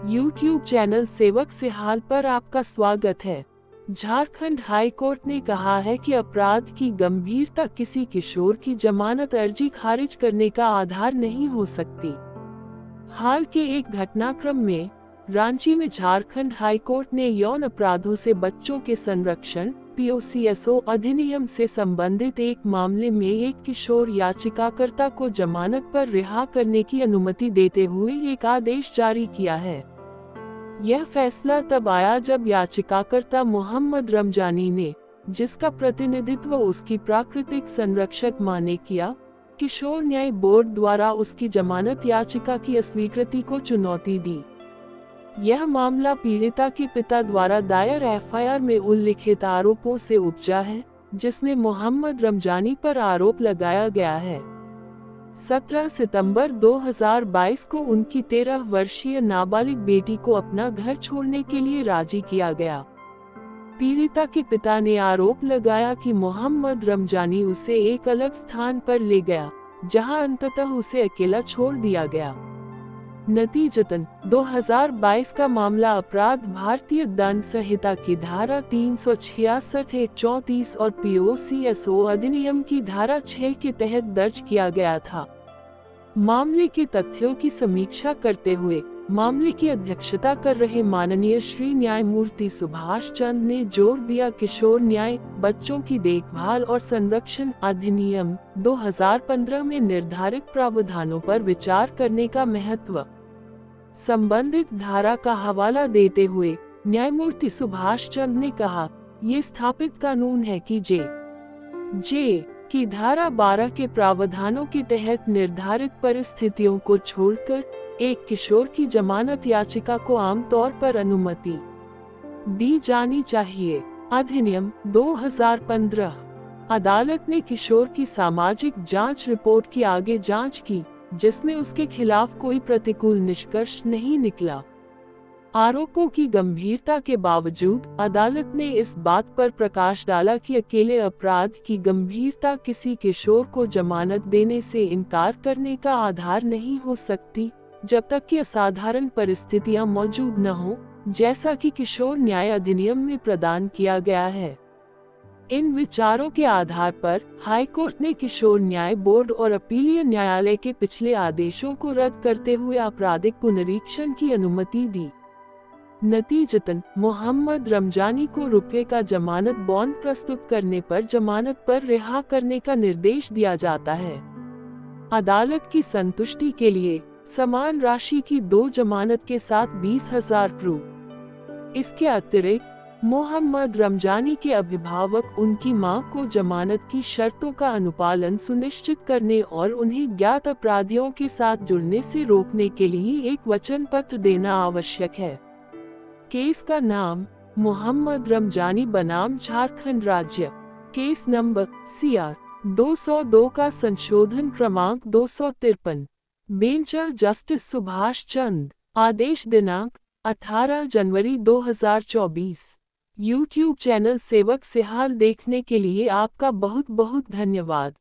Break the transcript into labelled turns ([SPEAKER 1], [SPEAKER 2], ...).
[SPEAKER 1] YouTube channel सेवक सिहाल पर आपका स्वागत है। झारखंड हाई कोर्ट ने कहा है कि अपराध की गंभीरता किसी किशोर की जमानत अर्जी खारिज करने का आधार नहीं हो सकती। हाल के एक घटनाक्रम में रांची में झारखंड हाई कोर्ट ने यौन अपराधों से बच्चों के संरक्षण POCSO अधिनियम से संबंधित एक मामले में एक किशोर याचिकाकर्ता को जमानत पर रिहा करने की अनुमति देते हुए एक आदेश जारी किया है। यह फैसला तब आया जब याचिकाकर्ता मोहम्मद रमजानी ने, जिसका प्रतिनिधित्व उसकी प्राकृतिक संरक्षक मां ने किया, किशोर न्याय बोर्ड द्वारा उसकी जमानत याचिका की अस्वीकृति को चुनौती दी। यह मामला पीड़िता के पिता द्वारा दायर FIR में उल्लिखित आरोपों से उपजा है, जिसमें मोहम्मद रमजानी पर आरोप लगाया गया है। 17 सितंबर 2022 को उनकी 13 वर्षीय नाबालिग बेटी को अपना घर छोड़ने के लिए राजी किया गया। पीड़िता के पिता ने आरोप लगाया कि मोहम्मद रमजानी उसे एक अलग स्थान पर ले गया, जहां अंततः उसे अकेला छोड़ दिया गया। नतीजतन 2022 का मामला अपराध भारतीय दंड संहिता की धारा 366(34) और POCSO अधिनियम की धारा 6 के तहत दर्ज किया गया था। मामले के तथ्यों की समीक्षा करते हुए मामले की अध्यक्षता कर रहे माननीय श्री न्यायमूर्ति सुभाष चंद ने जोर दिया किशोर न्याय बच्चों की देखभाल और संरक्षण अधिनियम 2015 में निर्धारित प्रावधानों पर विचार करने का महत्व। संबंधित धारा का हवाला देते हुए न्यायमूर्ति सुभाष चंद ने कहा, ये स्थापित कानून है कि जे की धारा 12 के प्रावधानों के तहत निर्धारित परिस्थितियों को छोड़कर एक किशोर की जमानत याचिका को आमतौर पर अनुमति दी जानी चाहिए। अधिनियम 2015। अदालत ने किशोर की सामाजिक जांच रिपोर्ट की आगे जांच की, जिसमें उसके खिलाफ कोई प्रतिकूल निष्कर्ष नहीं निकला। आरोपों की गंभीरता के बावजूद अदालत ने इस बात पर प्रकाश डाला कि अकेले अपराध की गंभीरता किसी किशोर को जमानत देने से इनकार करने का आधार नहीं हो सकती, जब तक कि असाधारण परिस्थितियां मौजूद न हो, जैसा कि किशोर न्याय अधिनियम में प्रदान किया गया है। इन विचारों के आधार पर हाईकोर्ट ने किशोर न्याय बोर्ड और अपीलीय न्यायालय के पिछले आदेशों को रद्द करते हुए आपराधिक पुनरीक्षण की अनुमति दी। नतीजतन मोहम्मद रमजानी को रुपये का जमानत बॉन्ड प्रस्तुत करने पर जमानत पर रिहा करने का निर्देश दिया जाता है। अदालत की संतुष्टि के लिए समान राशि की 2 जमानत के साथ 20,000 रु। इसके अतिरिक्त मोहम्मद रमजानी के अभिभावक उनकी मां को जमानत की शर्तों का अनुपालन सुनिश्चित करने और उन्हें ज्ञात अपराधियों के साथ जुड़ने से रोकने के लिए एक वचन पत्र देना आवश्यक है। केस का नाम मोहम्मद रमजानी बनाम झारखंड राज्य, केस नंबर CR 202 का संशोधन क्रमांक 253। Bench justice Subhash Chand. आदेश दिनांक 18 जनवरी 2024। YouTube चैनल सेवक सिहाल देखने के लिए आपका बहुत बहुत धन्यवाद।